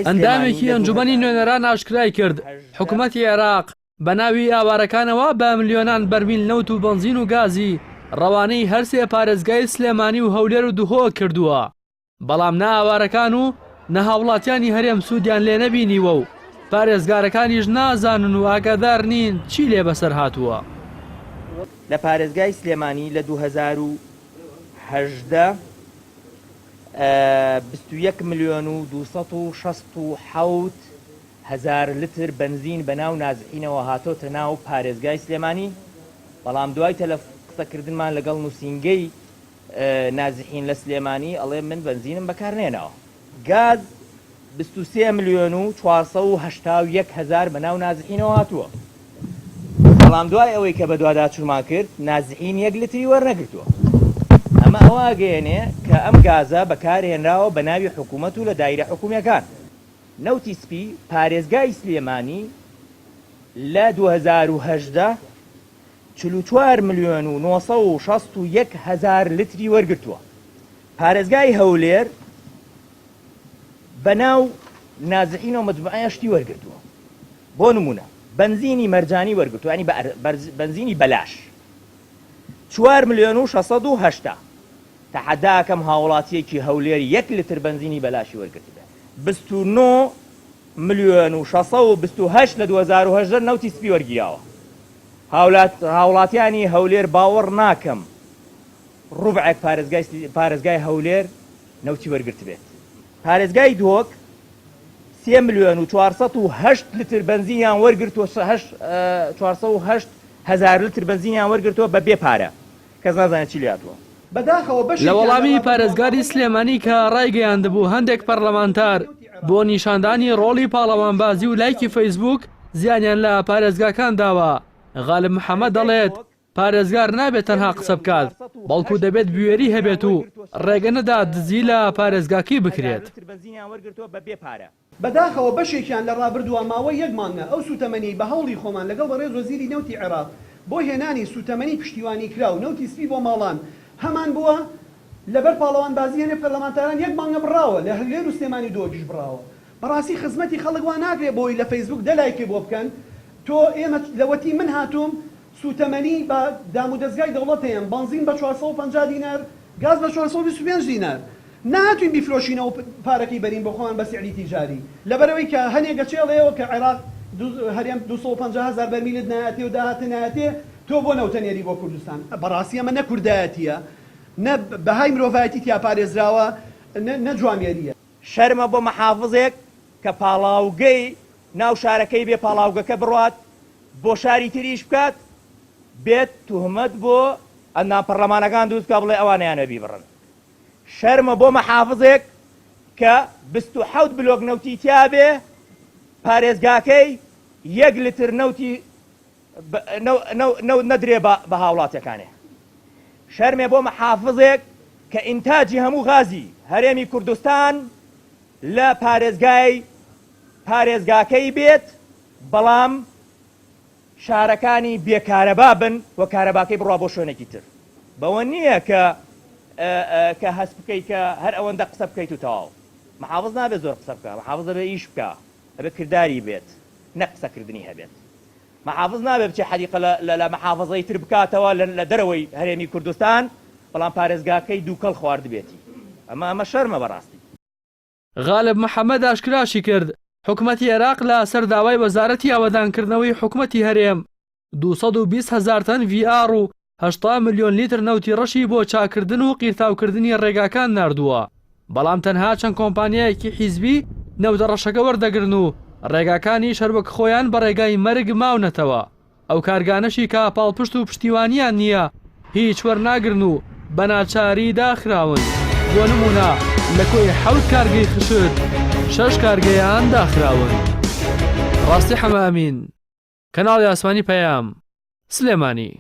ئەندامێکی ئەنجومەنی نوێنەران ئاشکرای کرد حکوومەتی عێراق بە ناوی ئاوارەکانەوە بە ملیۆنان بەرمیل نەوت و بنزین و گازی ڕەوانەی هەرسێ پارێزگای سلێمانی و هەولێر و دوهۆ کردووە بەڵام نە ئاوارەکان و نە هاوڵاتیانی هەرێم سوودیان لێ نەبینیوە و پارێزگارەکانیش نازانن و ئاگادار نین چی لێ بەسەر هاتووە. لە پارێزگای سلێمانی لە 2018 21 ملیۆن و 267 هزار لتر بنزین بە ناو نازحینەوە هاتۆتە ناو پارێزگای سلێمانی بەڵام دوای قسەکردنمان لەگەڵ نووسینگەی نازحین لە سلێمانی ئەڵێ من بنزینم بەکارنێنەوە گاز 23 ملیۆن و 481 هزار بە ناو نازحینەوە هاتووە بەڵام دوای ئەوەی کە بە دوواداچوورمان کرد نازحین 1 لتری وەرنەگرتووە ئەمە ئەوە ئەگەیەنێ کە ئەم گازە بەکارهێنراوە بە ناوی حکوومەت و لە دایرە حکوومیەکان نەوتی سپی پارێزگای سلێمانی لە 2018 44 ملیۆن و 961 هزار لتری وەرگرتووە پارێزگای هەولێر بە ناو نازحینەوە مجموعەیە شتی وەرگرتووە بۆ نمونە بنزینی مەرجانی وەرگرتووە ینی بنزینی بەلاش 4 ملیۆن و 680 تەحەداکەم هاوڵاتیەکی هەولێر 1 لتر بنزینی بەلاشی وەرگرتبێ 29 ملیۆن و 628 لە 2018 نەوتی سپی وەرگیراوە هاوڵاتیانی هەولێر باوەڕ ناکەم ڕوبعێک پارێزگای هەولێر نەوتی وەرگرت بێت پارێزگای دۆک 3 ملیۆن و 408 لتر بنزینیان وەرگرتووە 408 هزار لتر بنزینیان وەرگرتووە بە بێ پارە کەس نازانێت چی لاتوە لە وەڵامی پارێزگاری سلێمانی کە ڕایگەیاندبوو هەندێک پەرلەمانتار بۆ نیشاندانی ڕۆڵی پاڵەوانبازی و لایکی فەیسبوک زیانیان لە پارێزگاکان داوە غالب محەممەد دەڵێت پارێزگار نابێت تەنها قسە بکات بەڵکو دەبێت بوێری هەبێت و ڕێگە نەدا دزی لە پارێزگاکی بکرێت بەداخەوە بەشێکیان لە ڕابردووە ماوەی 1 مانگە ئەو سوتەمەنی بە هەوڵی خۆمان لەگەڵ بەڕێز وەزیری نەوتی عێراق بۆ هێنانی سوتەمەنی پشتیوانی کرا و نەوتی سپی بۆ ماڵان هەمان بووە لەبەر پاڵەوانبازی هەنێ پەرلەمانتاران 1 مانگە بڕاوە لە هەولێر و سلێمانی دۆجش بڕاوە بەڕاستی خزمەتی خەڵک وا ناکرێت بۆی لە فەیسبوک دەلایکێ بۆ بکەن تۆ ئێمە لەوەتی من هاتووم سوتەمەنی بە دام و دەستگای دەوڵەتەیەن بنزین بە 450 دینار گاز بە 425 دینار نهاتوین بیفرۆشینەوە پارەکەی بەرین بۆ خۆمان بە سعری تیجاری لەبەرەوەی کە هەنێکە چێڵەیەوە کە عێراق هەرێم 250 هزار بەرمیلت نایەتێ و داهاتە نایەتێ تۆ بۆ نەوتەنێری بۆ کوردستان بەڕاستی ئەمە نە کوردایەتیە نە بەهای مرۆڤایەتی تیا پارێزراوە نە جوامێریە شەرمە بۆ مەحافظێک کە پاڵاوگەی ناو شارەکەی بێ پاڵاوگەکە بڕات بۆ شاری تریش بکات بێت توهمەت بۆ ئەندام پەرلەمانەکان دروستکە بڵێ ئەوانیانە بیبڕن شەرمە بۆ مەحافظێک کە 27 بلۆک نەوتی تیا بێ پارێزگاکەی 1 لتر نەوتی نەدرێ بە هاوڵاتیەکانێ شەرمێ بۆ مەحافظێک کە ئینتاجی هەموو غازی هەرێمی کوردستان لە پارێزگاکەی بێت بەڵام شارەکانی بێکارەبا بن و کارەباکەی بڕوا بۆ شوێنێکی تر بەوە نییە کە هەست بکەیت کە هەر ئەوەندە قسە بکەیت و تەواو محافظ نابێت زۆر قسە بکە محافظ دەبێت ئیش بکە دەبێت کردداری بێت نە قسەکردنی هەبێت محافظ نابێت بچێ حەدیقە لە محافظەی تر بکاتەوە لە دەرەوەی هەرێمی کوردستان بەڵام پارێزگاکەی دووکەڵ خوارد بێتی ئەمە شەرمە بەڕاستی غالب محەممەد ئاشکراشی کرد حکوومەتی عێراق لە سەر داوای وەزارەتی ئاوەدانکردنەوەی حکوومەتی هەرێم 220 هزار تەن VR و 80 ملیۆن لیتر نەوتی ڕەشی بۆ چاکردن و قیرتاوکردنی ڕێگاکان ناردووە بەڵام تەنها چەند کۆمپانیایەکی حیزبی نەوتە ڕەشەکە وەردەگرن و ڕێگاکانی شەربەک خۆیان بە ڕێگای مەرگ ماونەتەوە ئەو کارگانەشی کە پاڵپشت و پشتیوانیان نییە هیچ وەرناگرن و بە ناچاری داخراون بۆ نمونە لە کۆی 7 کارگەی خشت 6 کارگەیان داخراون ڕاستی حەمامین کەناڵی ئاسمانی پەیام سلێمانی